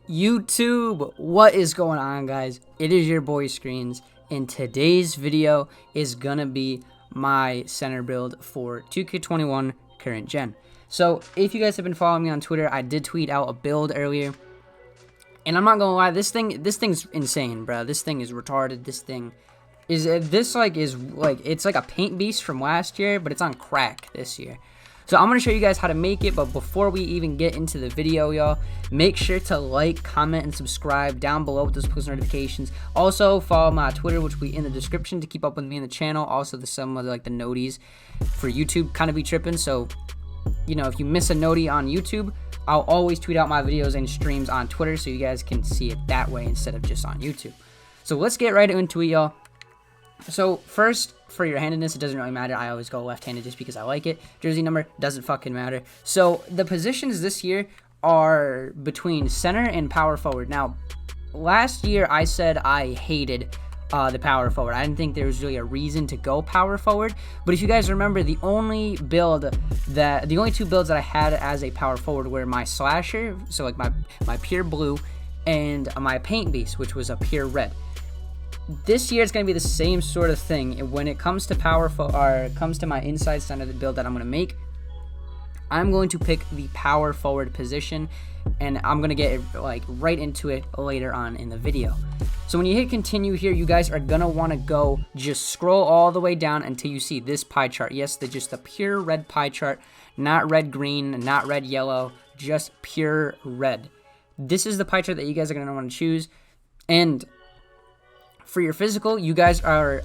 YouTube, what is going on, guys? It is your boy Screens, and today's video is gonna be my center build for 2K21 current gen. So if you guys have been following me on Twitter, I did tweet out a build earlier, and I'm not gonna lie, this thing's insane, bro. This thing is retarded. This thing is it's like a paint beast from last year, but it's on crack this year. So I'm going to show you guys how to make it, but before we even get into the video, y'all, make sure to like, comment, and subscribe down below with those post notifications. Also, follow my Twitter, which will be in the description to keep up with me in the channel. Also, some of the noties for YouTube kind of be tripping, so, you know, if you miss a notie on YouTube, I'll always tweet out my videos and streams on Twitter, so you guys can see it that way instead of just on YouTube. So let's get right into it, y'all. So first, for your handedness, it doesn't really matter. I always go left-handed just because I like it. Jersey number doesn't fucking matter. So the positions this year are between center and power forward. Now, last year I said I hated the power forward. I didn't think there was really a reason to go power forward. But if you guys remember, the only two builds that I had as a power forward were my slasher, so like my pure blue, and my paint beast, which was a pure red. This year it's going to be the same sort of thing. And when it comes to comes to my inside center, the build that I'm going to make, I'm going to pick the power forward position, and I'm going to get right into it later on in the video. So when you hit continue here, you guys are going to want to go just scroll all the way down until you see this pie chart. Yes, just the pure red pie chart, not red green, not red yellow, just pure red. This is the pie chart that you guys are going to want to choose. And for your physical, you guys are,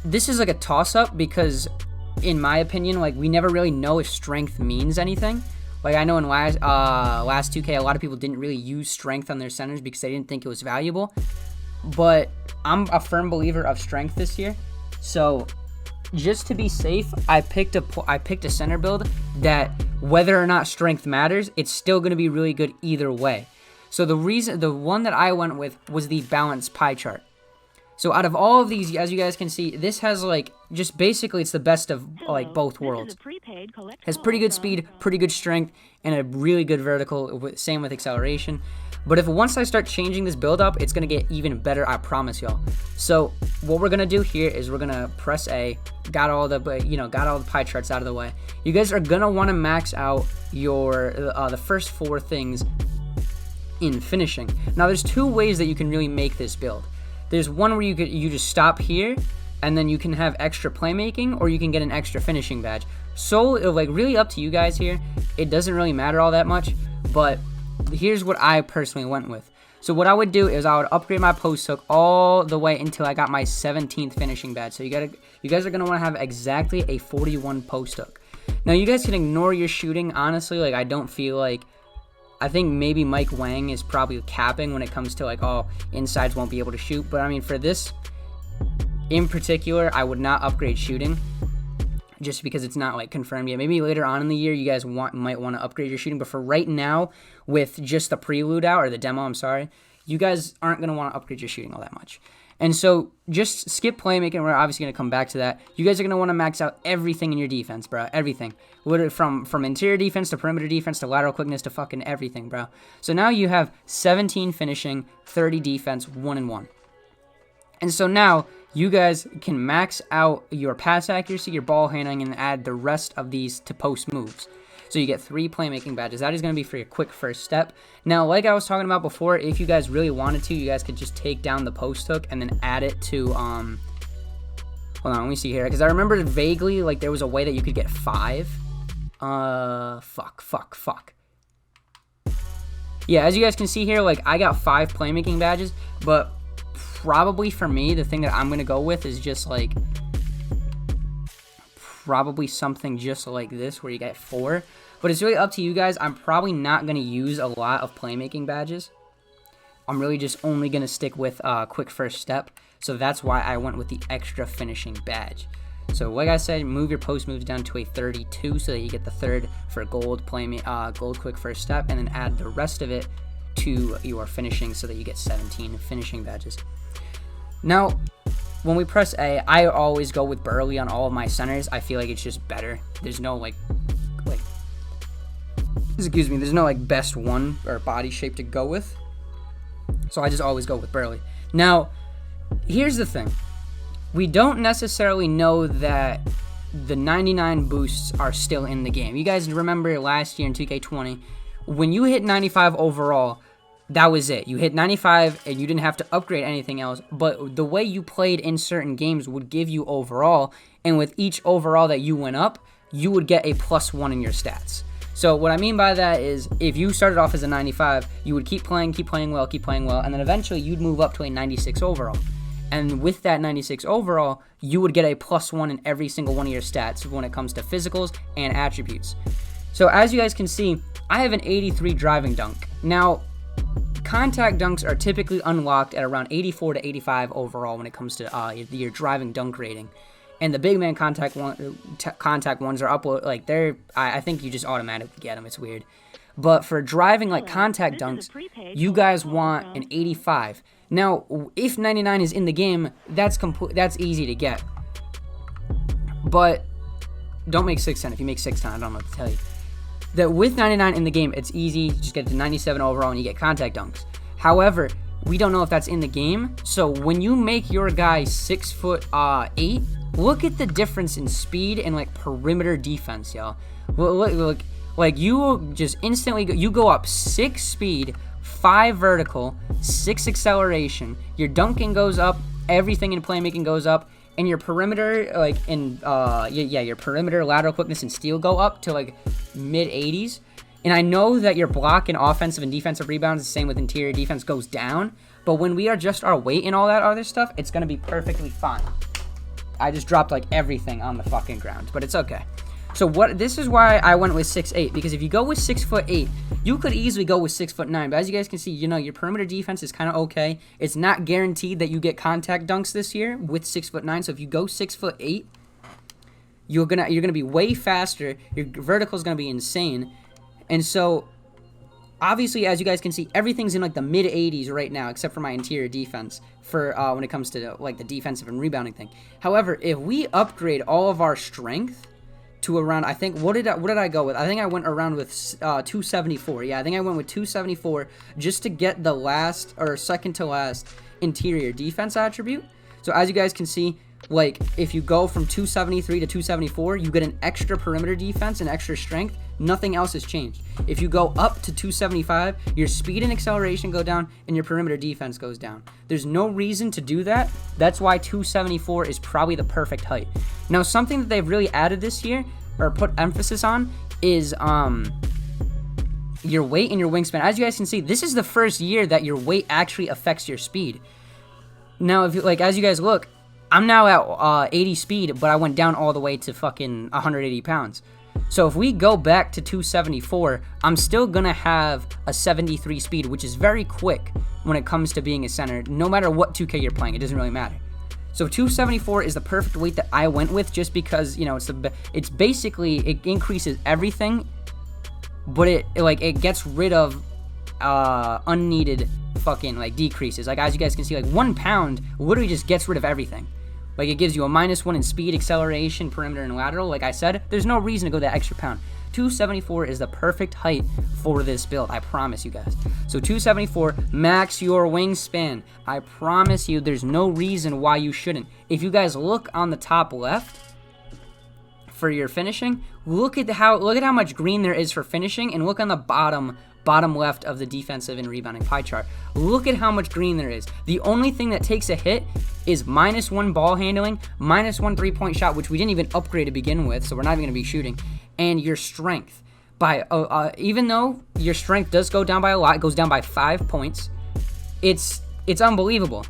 this is like a toss-up because, in my opinion, we never really know if strength means anything. Like, I know in last 2K, a lot of people didn't really use strength on their centers because they didn't think it was valuable. But I'm a firm believer of strength this year. So, just to be safe, I picked a center build that, whether or not strength matters, it's still going to be really good either way. So the one that I went with was the balanced pie chart. So out of all of these, as you guys can see, this has just basically it's the best of both worlds. Has pretty good speed, pretty good strength, and a really good vertical, same with acceleration. But once I start changing this build up, it's going to get even better, I promise y'all. So what we're going to do here is we're going to press A, got all the pie charts out of the way. You guys are going to want to max out your the first four things in finishing. Now there's two ways that you can really make this build. There's one where you just stop here, and then you can have extra playmaking, or you can get an extra finishing badge. So really up to you guys here. It doesn't really matter all that much, but here's what I personally went with. So what I would do is I would upgrade my post hook all the way until I got my 17th finishing badge. So you guys are gonna want to have exactly a 41 post hook. Now you guys can ignore your shooting. Honestly, I don't feel like. I think maybe Mike Wang is probably capping when it comes to insides won't be able to shoot. But for this in particular, I would not upgrade shooting just because it's not confirmed yet. Maybe later on in the year you guys might want to upgrade your shooting. But for right now, with just the prelude out, or the demo, I'm sorry, you guys aren't going to want to upgrade your shooting all that much. And so just skip playmaking. We're obviously going to come back to that. You guys are going to want to max out everything in your defense, bro. Everything. Literally from interior defense to perimeter defense to lateral quickness to fucking everything, bro. So now you have 17 finishing, 30 defense, 1-1. And so now you guys can max out your pass accuracy, your ball handling, and add the rest of these to post moves. So you get 3 playmaking badges. That is going to be for your quick first step. Now, like I was talking about before, if you guys really wanted to, you guys could just take down the post hook and then add it to, hold on, let me see here. Because I remember vaguely, there was a way that you could get 5. Fuck. Yeah, as you guys can see here, I got 5 playmaking badges. But probably for me, the thing that I'm going to go with is just, probably something just like this where you get 4. But it's really up to you guys. I'm probably not going to use a lot of playmaking badges. I'm really just only going to stick with quick first step. So that's why I went with the extra finishing badge. So like I said, move your post moves down to a 32 so that you get the 3rd for gold gold quick first step, and then add the rest of it to your finishing so that you get 17 finishing badges. Now, when we press A, I always go with Burley on all of my centers. I feel like it's just better. There's no excuse me, there's no like best one or body shape to go with. So I just always go with Burley. Now, here's the thing. We don't necessarily know that the 99 boosts are still in the game. You guys remember last year in 2K20, when you hit 95 overall, that was it. You hit 95 and you didn't have to upgrade anything else, but the way you played in certain games would give you overall, and with each overall that you went up, you would get a +1 in your stats. So what I mean by that is if you started off as a 95, you would keep playing well, and then eventually you'd move up to a 96 overall. And with that 96 overall, you would get a +1 in every single one of your stats when it comes to physicals and attributes. So as you guys can see, I have an 83 driving dunk. Now, contact dunks are typically unlocked at around 84 to 85 overall when it comes to your driving dunk rating. And the big man contact ones are up, like I think you just automatically get them. It's weird. But for driving like contact dunks, you guys want an 85. Now, if 99 is in the game, that's easy to get. But don't make 610. If you make 610, I don't know what to tell you. That with 99 in the game, it's easy. Just get to 97 overall and you get contact dunks. However, we don't know if that's in the game. So when you make your guy 6'8", look at the difference in speed and like perimeter defense, y'all. Look, like you just instantly you go up 6 speed, 5 vertical, 6 acceleration. Your dunking goes up, everything in playmaking goes up, and your perimeter your perimeter lateral quickness and steal go up to like mid 80s. And I know that your block and offensive and defensive rebounds, the same with interior defense, goes down. But when we adjust our weight and all that other stuff, it's gonna be perfectly fine. I just dropped like everything on the fucking ground, but it's okay. So this is why I went with 6'8", because if you go with 6'8", you could easily go with 6'9". But as you guys can see, your perimeter defense is kind of okay. It's not guaranteed that you get contact dunks this year with 6'9". So if you go 6'8", you're gonna be way faster. Your vertical is gonna be insane, and so obviously, as you guys can see, everything's in like the mid 80s right now, except for my interior defense for when it comes to like the defensive and rebounding thing. However, if we upgrade all of our strength to around, I think, what did I go with? I think I went around with 274. Yeah, I think I went with 274 just to get the last or second to last interior defense attribute. So as you guys can see, like if you go from 273 to 274, you get an extra perimeter defense and extra strength. Nothing else has changed. If you go up to 275, your speed and acceleration go down and your perimeter defense goes down. There's no reason to do that. That's why 274 is probably the perfect height. Now, something that they've really added this year or put emphasis on is your weight and your wingspan. As you guys can see, this is the first year that your weight actually affects your speed. Now, if you, like, as you guys look, I'm now at 80 speed, but I went down all the way to fucking 180 pounds. So if we go back to 274, I'm still going to have a 73 speed, which is very quick when it comes to being a center. No matter what 2K you're playing, it doesn't really matter. So 274 is the perfect weight that I went with just because, it's basically, it increases everything, but it gets rid of unneeded fucking like decreases. Like as you guys can see, like 1 pound literally just gets rid of everything. Like it gives you a -1 in speed, acceleration, perimeter, and lateral. Like I said, there's no reason to go that extra pound. 274 is the perfect height for this build, I promise you guys. So 274, max your wingspan. I promise you there's no reason why you shouldn't. If you guys look on the top left for your finishing, look at how much green there is for finishing, and look on the bottom left of the defensive and rebounding pie chart. Look at how much green there is. The only thing that takes a hit is -1 ball handling, -1 3-point shot, which we didn't even upgrade to begin with, so we're not even going to be shooting, and your strength. Even though your strength does go down by a lot, it goes down by 5 points, it's unbelievable.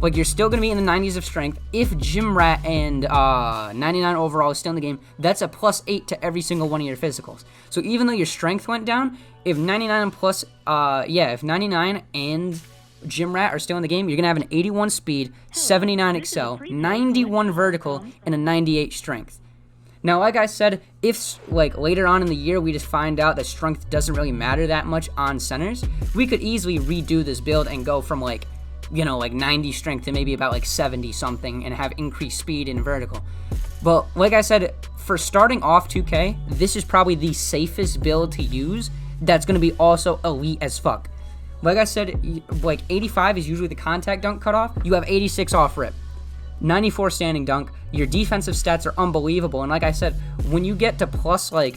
Like, you're still going to be in the 90s of strength. If Gym Rat and 99 overall is still in the game, that's a +8 to every single one of your physicals. So even though your strength went down, if 99 and Gym Rat are still in the game, you're going to have an 81 speed, 79 excel, 91 vertical, and a 98 strength. Now, like I said, if like later on in the year we just find out that strength doesn't really matter that much on centers, we could easily redo this build and go from like 90 strength to maybe about like 70 something and have increased speed and vertical. But like I said, for starting off 2K, this is probably the safest build to use that's going to be also elite as fuck. Like I said, like 85 is usually the contact dunk cutoff. You have 86 off rip, 94 standing dunk. Your defensive stats are unbelievable. And like I said, when you get to plus 4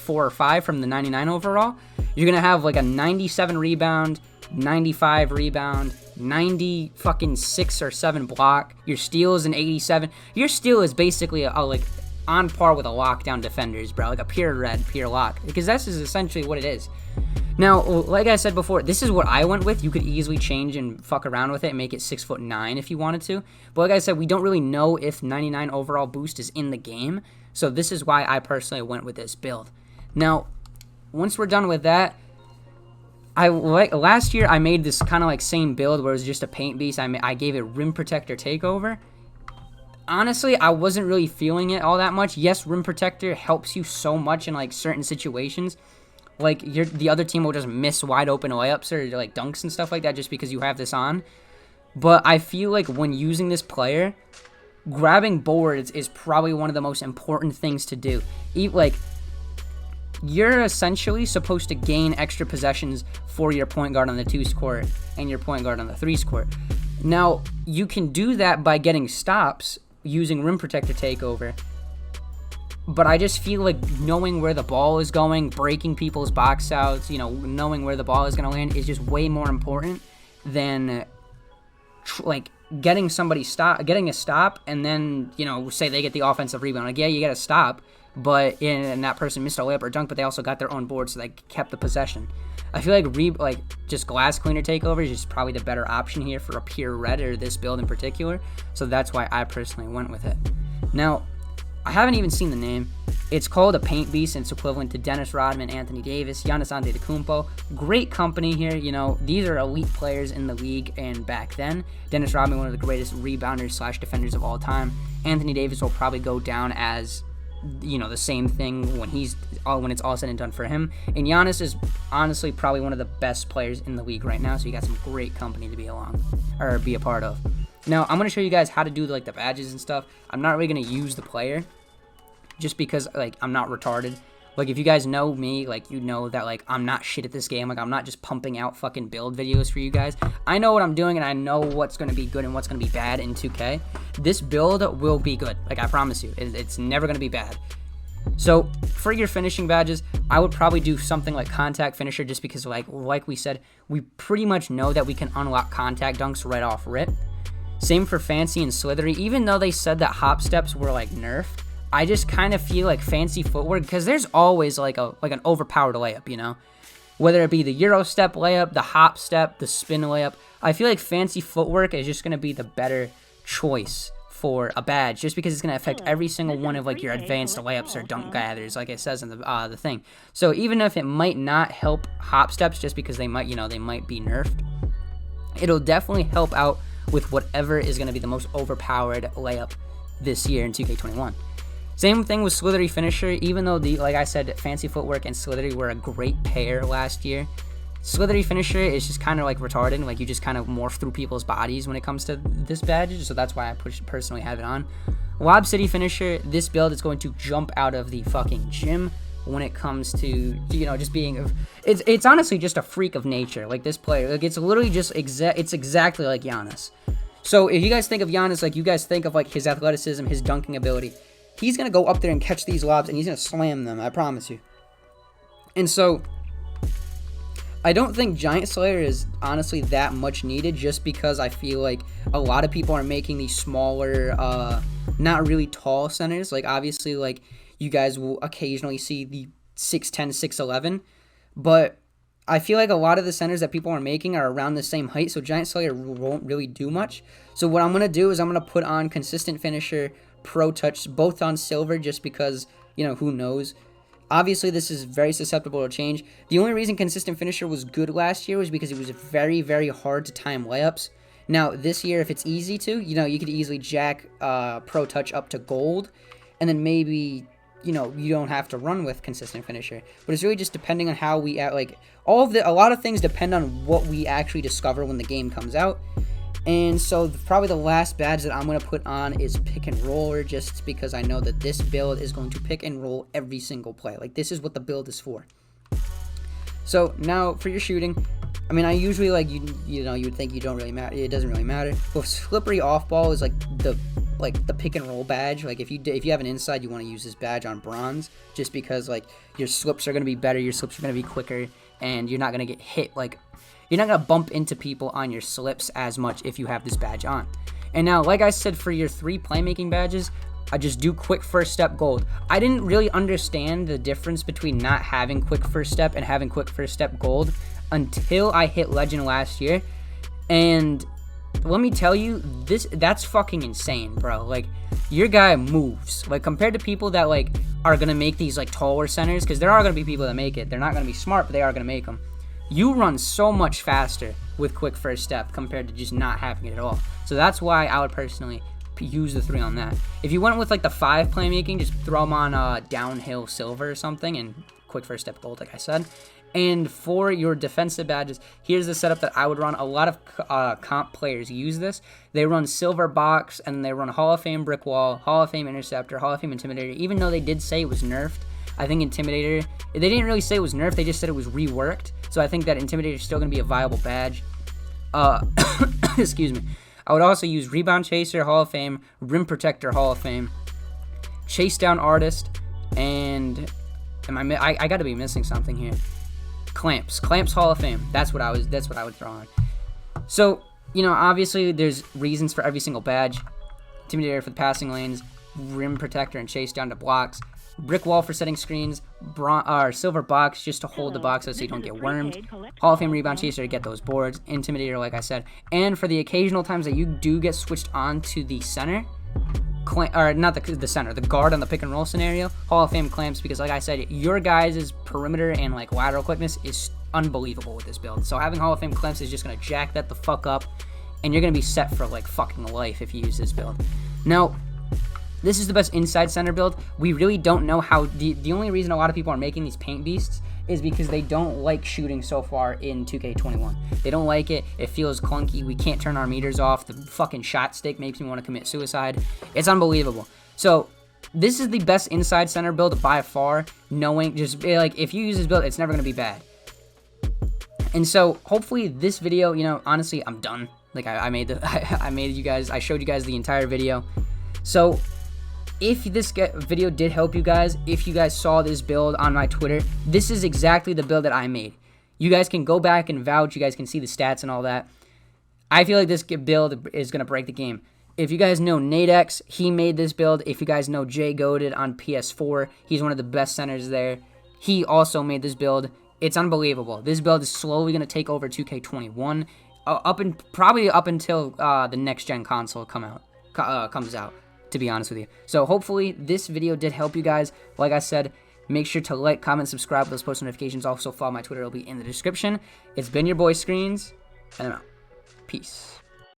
or 5 from the 99 overall, you're going to have like a 97 rebound, 95 rebound, 90 fucking 6 or 7 block. Your steal is an 87. Your steal is basically like on par with a lockdown defenders, bro. Like a pure red, pure lock. Because this is essentially what it is. Now, like I said before, this is what I went with. You could easily change and fuck around with it and make it 6'9" if you wanted to. But like I said, we don't really know if 99 overall boost is in the game. So this is why I personally went with this build. Now, once we're done with that, last year I made this kind of like same build where it was just a paint beast. I gave it rim protector takeover. Honestly, I wasn't really feeling it all that much. Yes, rim protector helps you so much in like certain situations. Like the other team will just miss wide open layups or like dunks and stuff like that just because you have this on. But I feel like when using this player, grabbing boards is probably one of the most important things to do. Like, you're essentially supposed to gain extra possessions for your point guard on the 2's court and your point guard on the 3's court. Now, you can do that by getting stops using rim protector takeover. But I just feel like knowing where the ball is going, breaking people's box outs, knowing where the ball is going to land is just way more important than like getting a stop, and then, say they get the offensive rebound. Like, yeah, you get a stop, but and that person missed a layup or dunk, but they also got their own board, so they kept the possession. I feel like just glass cleaner takeover is just probably the better option here for a pure red, or this build in particular. So that's why I personally went with it. Now, I haven't even seen the name. It's called a paint beast, and it's equivalent to Dennis Rodman, Anthony Davis, Giannis Antetokounmpo. Great company here. These are elite players in the league, and back then, Dennis Rodman, one of the greatest rebounders / defenders of all time. Anthony Davis will probably go down as the same thing when it's all said and done for him. And Giannis is honestly probably one of the best players in the league right now, so you got some great company to be a part of. Now, I'm going to show you guys how to do the badges and stuff. I'm not really going to use the player just because I'm not retarded. Like, if you guys know me, you know that I'm not shit at this game. I'm not just pumping out fucking build videos for you guys. I know what I'm doing, and I know what's going to be good and what's going to be bad in 2K. This build will be good. I promise you. It's never going to be bad. So, for your finishing badges, I would probably do something like contact finisher, just because like we said, we pretty much know that we can unlock contact dunks right off rip. Same for fancy and slithery. Even though they said that hop steps were nerfed, I just kind of feel like fancy footwork, because there's always an overpowered layup, whether it be the Euro step layup, the hop step, the spin layup. I feel like fancy footwork is just going to be the better choice for a badge, just because it's going to affect every single one of your advanced layups or dunk gathers, like it says in the thing. So even if it might not help hop steps, just because they might be nerfed, it'll definitely help out with whatever is going to be the most overpowered layup this year in 2K21. Same thing with slithery finisher. Even though like I said, fancy footwork and slithery were a great pair last year, slithery finisher is just kind of retarded. You just kind of morph through people's bodies when it comes to this badge, so that's why I personally have it on. Lob City finisher, this build is going to jump out of the fucking gym when it comes to just being it's honestly just a freak of nature. This player, it's literally just it's exactly like Giannis. So if you guys think of Giannis, you guys think of his athleticism, his dunking ability, he's gonna go up there and catch these lobs, and he's gonna slam them, I promise you. And so I don't think Giant Slayer is honestly that much needed, just because I feel like a lot of people are making these smaller, not really tall centers. Obviously, you guys will occasionally see the 6'10", 6'11", but I feel like a lot of the centers that people are making are around the same height, so Giant Slayer won't really do much. So what I'm going to do is I'm going to put on Consistent Finisher, Pro Touch, both on silver, just because, who knows. Obviously, this is very susceptible to change. The only reason Consistent Finisher was good last year was because it was very, very hard to time layups. Now, this year, if it's easy to, you could easily jack Pro Touch up to gold, and then maybe, you don't have to run with Consistent Finisher. But it's really just depending on how we, a lot of things depend on what we actually discover when the game comes out. And so probably the last badge that I'm going to put on is pick and roller, just because I know that this build is going to pick and roll every single play. Like, this is what the build is for. So now for your shooting, I mean, I usually, like, you know, you would think you don't really matter. It doesn't really matter. But slippery off ball is like the pick and roll badge. Like, if you have an inside, you want to use this badge on bronze, just because, like, your slips are going to be better, your slips are going to be quicker, and you're not going to get hit, like, you're not going to bump into people on your slips as much if you have this badge on. And now, like I said, for your 3 playmaking badges, I just do quick first step gold. I didn't really understand the difference between not having quick first step and having quick first step gold until I hit legend last year. And let me tell you, that's fucking insane, bro. Like, your guy moves. Like, compared to people that, like, are going to make these, like, taller centers, because there are going to be people that make it. They're not going to be smart, but they are going to make them. You run so much faster with quick first step compared to just not having it at all. So that's why I would personally use the 3 on that. If you went with, like, the 5 playmaking, just throw them on downhill silver or something and quick first step gold, like I said. And for your defensive badges, here's the setup that I would run. A lot of comp players use this. They run silver box, and they run Hall of Fame brick wall, Hall of Fame interceptor, Hall of Fame intimidator. Even though they did say it was nerfed, I think intimidator, they didn't really say it was nerfed, they just said it was reworked. So I think that intimidator is still going to be a viable badge. Excuse me. I would also use rebound chaser, Hall of Fame, rim protector, Hall of Fame, chase down artist, and I got to be missing something here. Clamps Hall of Fame. That's what I would throw on. So, you know, obviously there's reasons for every single badge. Intimidator for the passing lanes, rim protector and chase down to blocks, brick wall for setting screens, silver box just to hold the box so you don't get wormed, Hall of Fame rebound chaser to get those boards, intimidator like I said, and for the occasional times that you do get switched on to the center, or not the center, the guard on the pick and roll scenario, Hall of Fame clamps, because like I said, your guys' perimeter and like lateral quickness is unbelievable with this build. So having Hall of Fame clamps is just gonna jack that the fuck up, and you're gonna be set for like fucking life if you use this build. Now, this is the best inside center build. We really don't know how. The only reason a lot of people are making these paint beasts is because they don't like shooting so far in 2K21. They don't like it. It feels clunky. We can't turn our meters off. The fucking shot stick makes me want to commit suicide. It's unbelievable. So this is the best inside center build by far. Knowing, just like, if you use this build, it's never gonna be bad. And so hopefully this video, you know, honestly, I'm done. Like I showed you guys the entire video. So if this video did help you guys, if you guys saw this build on my Twitter, this is exactly the build that I made. You guys can go back and vouch. You guys can see the stats and all that. I feel like this build is going to break the game. If you guys know Nadex, he made this build. If you guys know Jay Goated on PS4, he's one of the best centers there. He also made this build. It's unbelievable. This build is slowly going to take over 2K21, probably up until the next gen console comes out. To be honest with you. So hopefully this video did help you guys. Like I said, make sure to like, comment, subscribe, those post notifications. Also follow my Twitter, it'll be in the description. It's been your boy Screens, and I'm out. Peace.